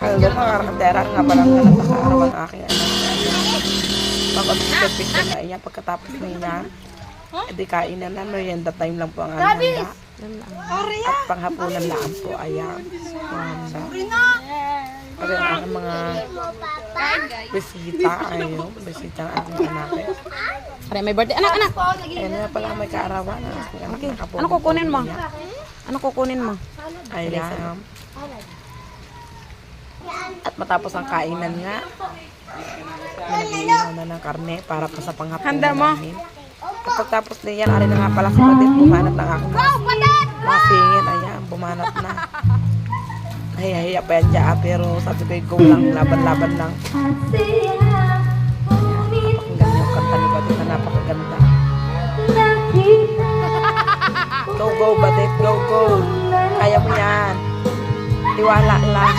Hello mga karandera, nga palang nagkakaaraw ang aking anak. Pag-observe na niya pagkatapos niya, edi kainan na, merienda time lang po ang handa. At panghapunan lang po, ayan. Kasi ang aking mga bisita, ayun, bisita ang aking anak. Pare, may birthday. Anak! Ayun nga pala may kaarawan. Okay. Ano kukunin mo? Ano kukunin mo? Ayan. At matapos ang kainan nga, nag-iihaw na ng karne para pa sa panghapunan Handa mo? namin. At pagtapos niyan, ari na nga pala si Patit, bumanat ng aking mga singit. Ayan, bumanat na. Nahihiya pa yan dyan, pero sabi ko, go lang, laban-laban lang. Napakaganda yung kanta ni Patit na napakaganda. Go, Batit, go! Kaya mo yan. Tiwala lang.